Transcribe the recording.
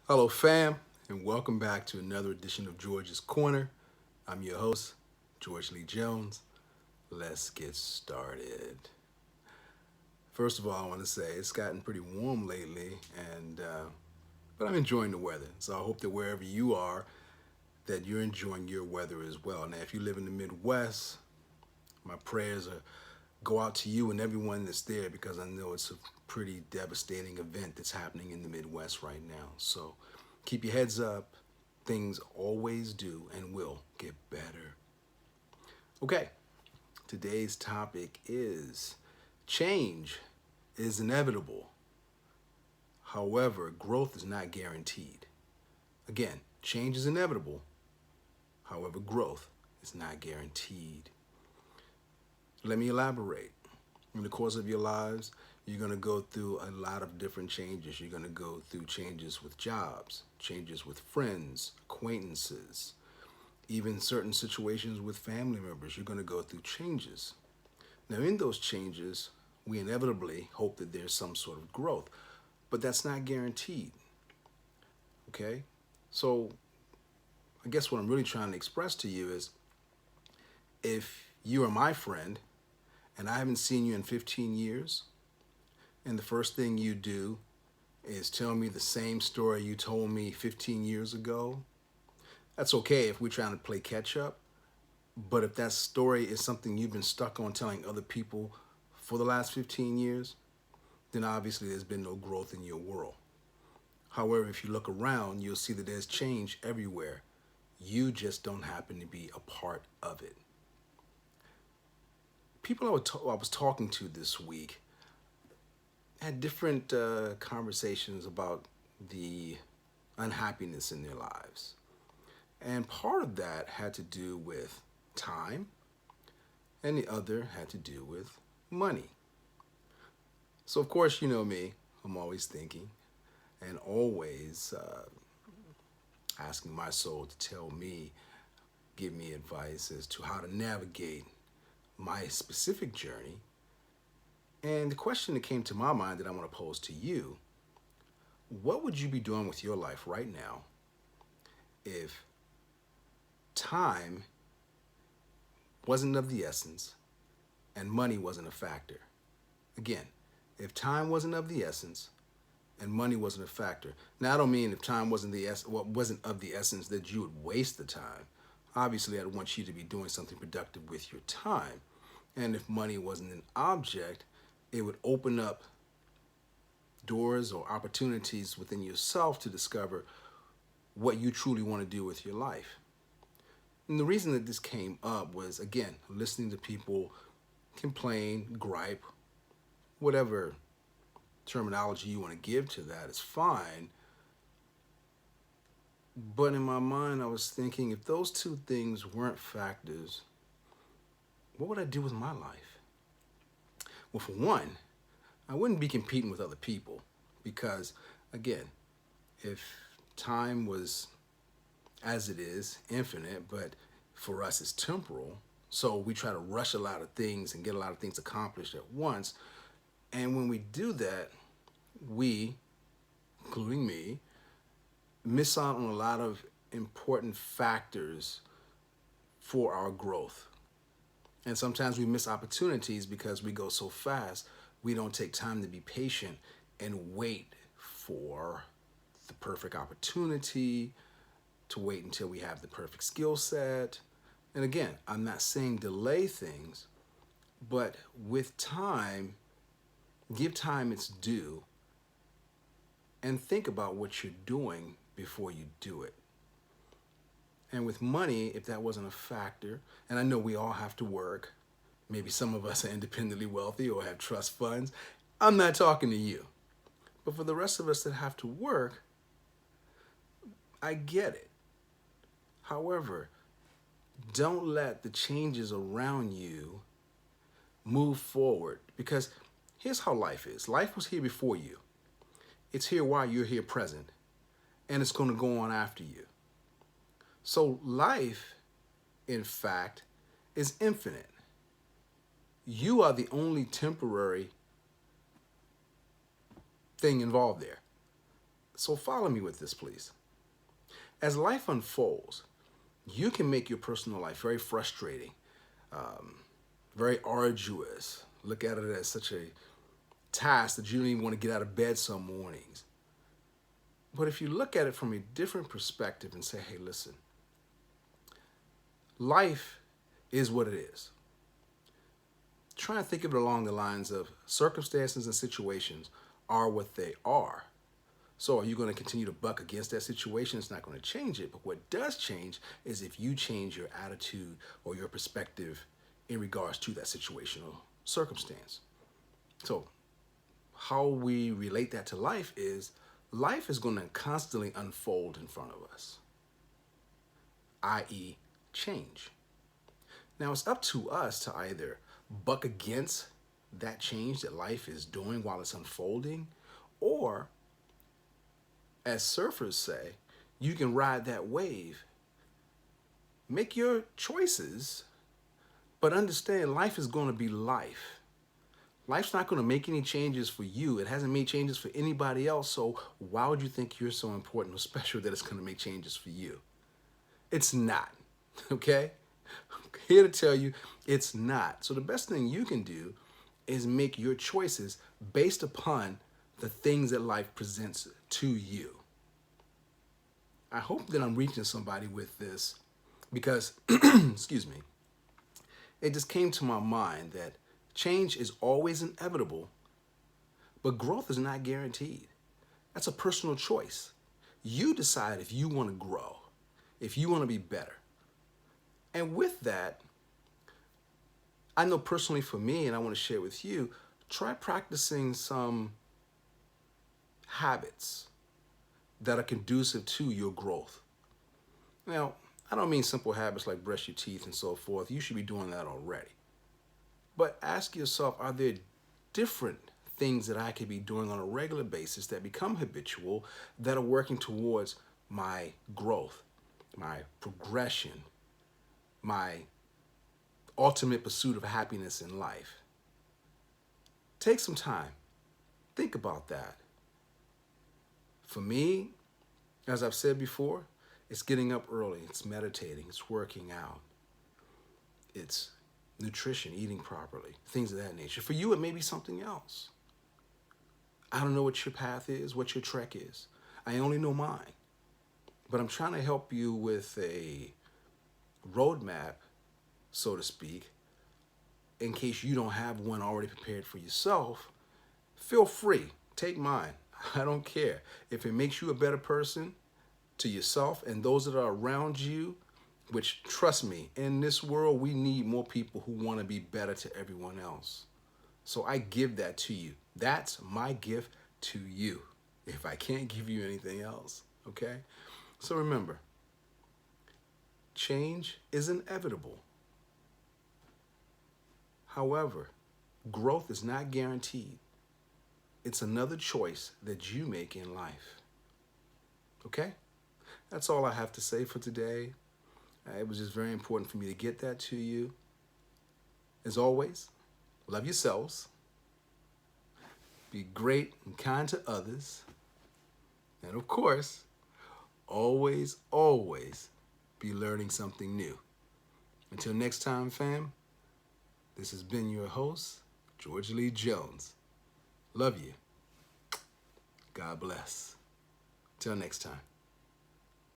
Hello, fam, and welcome back to another edition of George's Corner. I'm your host, George Lee Jones. Let's get started. First of all, I want to say it's gotten pretty warm lately, and but I'm enjoying the weather. So I hope that wherever you are, that you're enjoying your weather as well. Now, if you live in the Midwest, my prayers are go out to you and everyone that's there because I know it's a pretty devastating event that's happening in the Midwest right now. So keep your heads up. Things always do and will get better. Okay, today's topic is change is inevitable. However, growth is not guaranteed. Again, change is inevitable. However, growth is not guaranteed. Let me elaborate. In the course of your lives, you're going to go through a lot of different changes. You're going to go through changes with jobs, changes with friends, acquaintances, even certain situations with family members. You're going to go through changes. Now, in those changes, we inevitably hope that there's some sort of growth, but that's not guaranteed. Okay? So, I guess what I'm really trying to express to you is if you are my friend and I haven't seen you in 15 years, and the first thing you do is tell me the same story you told me 15 years ago, that's okay if we're trying to play catch up. But if that story is something you've been stuck on telling other people for the last 15 years, then obviously there's been no growth in your world. However, if you look around, you'll see that there's change everywhere. You just don't happen to be a part of it. People I was talking to this week had different conversations about the unhappiness in their lives. And part of that had to do with time, and the other had to do with money. So, of course, you know me, I'm always thinking and always asking my soul to tell me, give me advice as to how to navigate my specific journey. And the question that came to my mind that I want to pose to you: what would you be doing with your life right now if time wasn't of the essence and money wasn't a factor? Again, if time wasn't of the essence and money wasn't a factor. Now, I don't mean if time wasn't of the essence that you would waste the time. Obviously, I'd want you to be doing something productive with your time. And if money wasn't an object, it would open up doors or opportunities within yourself to discover what you truly want to do with your life. And the reason that this came up was, again, listening to people complain, gripe, whatever terminology you want to give to that is fine. But in my mind, I was thinking if those two things weren't factors, what would I do with my life? Well, for one, I wouldn't be competing with other people because, again, if time was as it is infinite, but for us it's temporal, so we try to rush a lot of things and get a lot of things accomplished at once. And when we do that, we, including me, miss out on a lot of important factors for our growth. And sometimes we miss opportunities because we go so fast, we don't take time to be patient and wait for the perfect opportunity, to wait until we have the perfect skill set. And again, I'm not saying delay things, but with time, give time its due and think about what you're doing before you do it. And with money, if that wasn't a factor, and I know we all have to work, maybe some of us are independently wealthy or have trust funds. I'm not talking to you. But for the rest of us that have to work, I get it. However, don't let the changes around you move forward because here's how life is. Life was here before you. It's here while you're here present, and it's going to go on after you. So life, in fact, is infinite. You are the only temporary thing involved there. So follow me with this, please. As life unfolds, you can make your personal life very frustrating, very arduous. Look at it as such a task that you don't even want to get out of bed some mornings. But if you look at it from a different perspective and say, hey, listen, life is what it is. Try and think of it along the lines of circumstances and situations are what they are. So are you going to continue to buck against that situation? It's not going to change it. But what does change is if you change your attitude or your perspective in regards to that situational circumstance. So how we relate that to life is going to constantly unfold in front of us, i.e. change. Now it's up to us to either buck against that change that life is doing while it's unfolding, or, as surfers say, you can ride that wave. Make your choices, but understand life is going to be life. Life's not going to make any changes for you. It hasn't made changes for anybody else, so why would you think you're so important or special that it's going to make changes for you? It's not, okay? I'm here to tell you it's not. So the best thing you can do is make your choices based upon the things that life presents to you. I hope that I'm reaching somebody with this because, excuse me, it just came to my mind that change is always inevitable, but growth is not guaranteed. That's a personal choice. You decide if you want to grow, if you want to be better. And with that, I know personally for me, and I want to share with you, try practicing some habits that are conducive to your growth. Now, I don't mean simple habits like brush your teeth and so forth. You should be doing that already. But ask yourself, are there different things that I could be doing on a regular basis that become habitual that are working towards my growth, my progression, my ultimate pursuit of happiness in life? Take some time. Think about that. For me, as I've said before, it's getting up early, it's meditating, it's working out, it's nutrition, eating properly, things of that nature. For you, it may be something else. I don't know what your path is, what your trek is. I only know mine. But I'm trying to help you with a roadmap, so to speak, in case you don't have one already prepared for yourself. Feel free, take mine. I don't care. If it makes you a better person to yourself and those that are around you, which, trust me, in this world, we need more people who want to be better to everyone else. So I give that to you. That's my gift to you, if I can't give you anything else, okay? So remember, change is inevitable. However, growth is not guaranteed. It's another choice that you make in life, okay? That's all I have to say for today. It was just very important for me to get that to you. As always, love yourselves. Be great and kind to others. And of course, always, always be learning something new. Until next time, fam, this has been your host, George Lee Jones. Love you. God bless. Till next time.